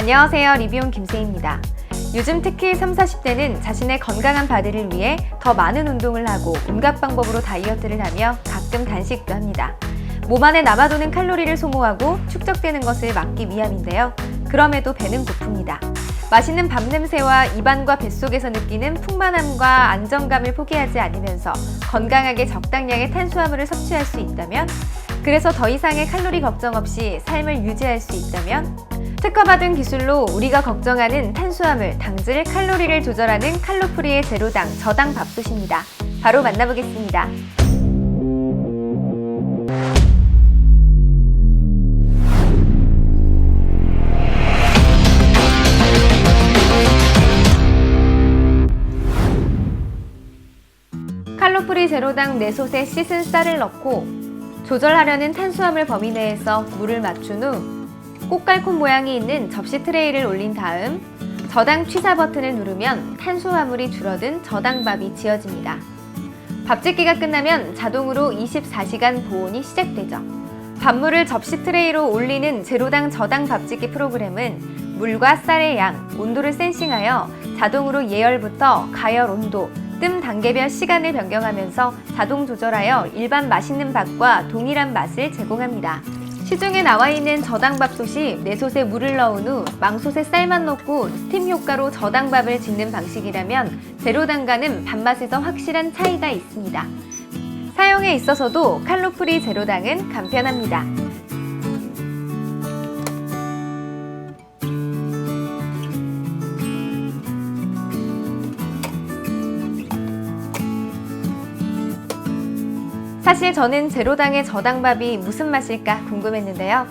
안녕하세요. 리뷰온 김세희입니다. 요즘 특히 30, 40대는 자신의 건강한 바디를 위해 더 많은 운동을 하고 온갖 방법으로 다이어트를 하며 가끔 단식도 합니다. 몸 안에 남아도는 칼로리를 소모하고 축적되는 것을 막기 위함인데요. 그럼에도 배는 고픕니다. 맛있는 밥 냄새와 입안과 뱃속에서 느끼는 풍만함과 안정감을 포기하지 않으면서 건강하게 적당량의 탄수화물을 섭취할 수 있다면, 그래서 더 이상의 칼로리 걱정 없이 삶을 유지할 수 있다면, 특허받은 기술로 우리가 걱정하는 탄수화물, 당질, 칼로리를 조절하는 칼로프리의 제로당, 저당 밥솥입니다. 바로 만나보겠습니다. 칼로프리 제로당 내솥에 씻은 쌀을 넣고 조절하려는 탄수화물 범위 내에서 물을 맞춘 후 꽃갈콘 모양이 있는 접시 트레이를 올린 다음 저당 취사 버튼을 누르면 탄수화물이 줄어든 저당밥이 지어집니다. 밥 짓기가 끝나면 자동으로 24시간 보온이 시작되죠. 밥물을 접시 트레이로 올리는 제로당 저당 밥 짓기 프로그램은 물과 쌀의 양, 온도를 센싱하여 자동으로 예열부터 가열 온도, 뜸 단계별 시간을 변경하면서 자동 조절하여 일반 맛있는 밥과 동일한 맛을 제공합니다. 시중에 나와 있는 저당밥솥이 내솥에 물을 넣은 후 망솥에 쌀만 넣고 스팀 효과로 저당밥을 짓는 방식이라면 제로당과는 밥맛에서 확실한 차이가 있습니다. 사용에 있어서도 칼로프리 제로당은 간편합니다. 사실 저는 제로당의 저당밥이 무슨 맛일까 궁금했는데요.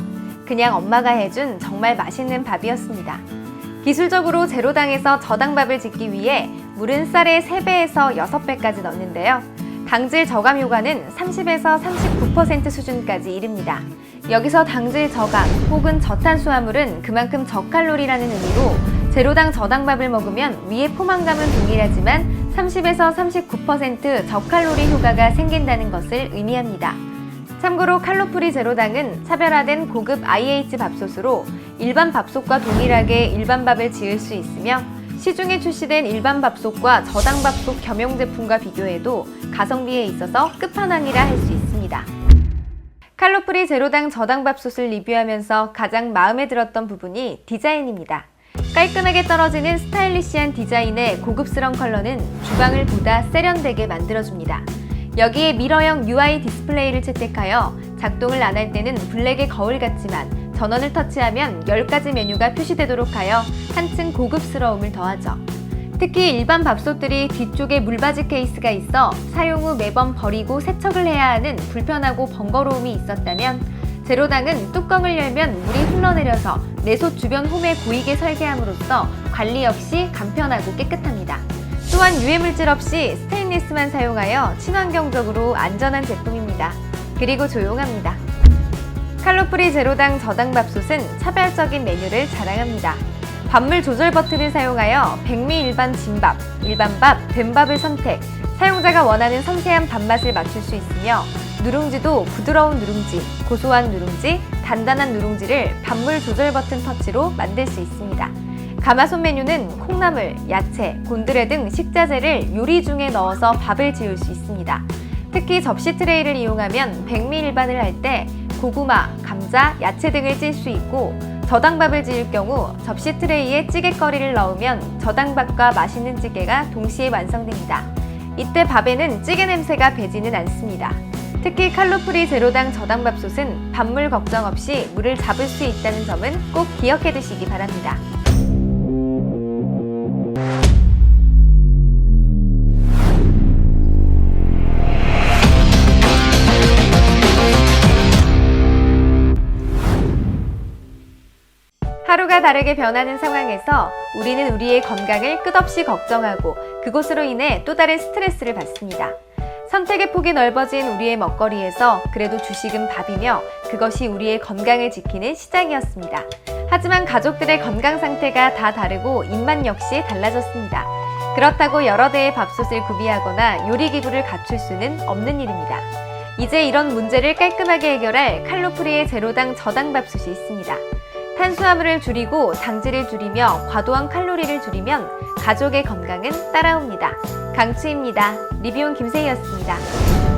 그냥 엄마가 해준 정말 맛있는 밥이었습니다. 기술적으로 제로당에서 저당밥을 짓기 위해 물은 쌀의 3배에서 6배까지 넣는데요. 당질 저감 효과는 30에서 39% 수준까지 이릅니다. 여기서 당질 저감 혹은 저탄수화물은 그만큼 저칼로리라는 의미로 제로당 저당밥을 먹으면 위의 포만감은 동일하지만 30에서 39% 저칼로리 효과가 생긴다는 것을 의미합니다. 참고로 칼로프리 제로당은 차별화된 고급 IH 밥솥으로 일반 밥솥과 동일하게 일반 밥을 지을 수 있으며, 시중에 출시된 일반 밥솥과 저당 밥솥 겸용 제품과 비교해도 가성비에 있어서 끝판왕이라 할 수 있습니다. 칼로프리 제로당 저당 밥솥을 리뷰하면서 가장 마음에 들었던 부분이 디자인입니다. 깔끔하게 떨어지는 스타일리시한 디자인의 고급스러운 컬러는 주방을 보다 세련되게 만들어줍니다. 여기에 미러형 UI 디스플레이를 채택하여 작동을 안 할 때는 블랙의 거울 같지만 전원을 터치하면 10가지 메뉴가 표시되도록 하여 한층 고급스러움을 더하죠. 특히 일반 밥솥들이 뒤쪽에 물받이 케이스가 있어 사용 후 매번 버리고 세척을 해야 하는 불편하고 번거로움이 있었다면, 제로당은 뚜껑을 열면 물이 흘러내려서 내솥 주변 홈에 고이게 설계함으로써 관리 없이 간편하고 깨끗합니다. 또한 유해물질 없이 스테인리스만 사용하여 친환경적으로 안전한 제품입니다. 그리고 조용합니다. 칼로프리 제로당 저당밥솥은 차별적인 메뉴를 자랑합니다. 밥물 조절 버튼을 사용하여 백미 일반 진밥, 일반밥, 된밥을 선택, 사용자가 원하는 섬세한 밥맛을 맞출 수 있으며, 누룽지도 부드러운 누룽지, 고소한 누룽지, 단단한 누룽지를 밥물 조절 버튼 터치로 만들 수 있습니다. 가마솥 메뉴는 콩나물, 야채, 곤드레 등 식자재를 요리 중에 넣어서 밥을 지을 수 있습니다. 특히 접시 트레이를 이용하면 백미 일반을 할 때 고구마, 감자, 야채 등을 찔 수 있고, 저당밥을 지을 경우 접시 트레이에 찌개거리를 넣으면 저당밥과 맛있는 찌개가 동시에 완성됩니다. 이때 밥에는 찌개 냄새가 배지는 않습니다. 특히 칼로프리 제로당 저당밥솥은 밥물 걱정 없이 물을 잡을 수 있다는 점은 꼭 기억해 두시기 바랍니다. 하루가 다르게 변하는 상황에서 우리는 우리의 건강을 끝없이 걱정하고 그것으로 인해 또 다른 스트레스를 받습니다. 선택의 폭이 넓어진 우리의 먹거리에서 그래도 주식은 밥이며 그것이 우리의 건강을 지키는 시작이었습니다. 하지만 가족들의 건강 상태가 다 다르고 입맛 역시 달라졌습니다. 그렇다고 여러 대의 밥솥을 구비하거나 요리기구를 갖출 수는 없는 일입니다. 이제 이런 문제를 깔끔하게 해결할 칼로프리의 제로당 저당 밥솥이 있습니다. 탄수화물을 줄이고 당질을 줄이며 과도한 칼로리를 줄이면 가족의 건강은 따라옵니다. 강추입니다. 리뷰온 김세희였습니다.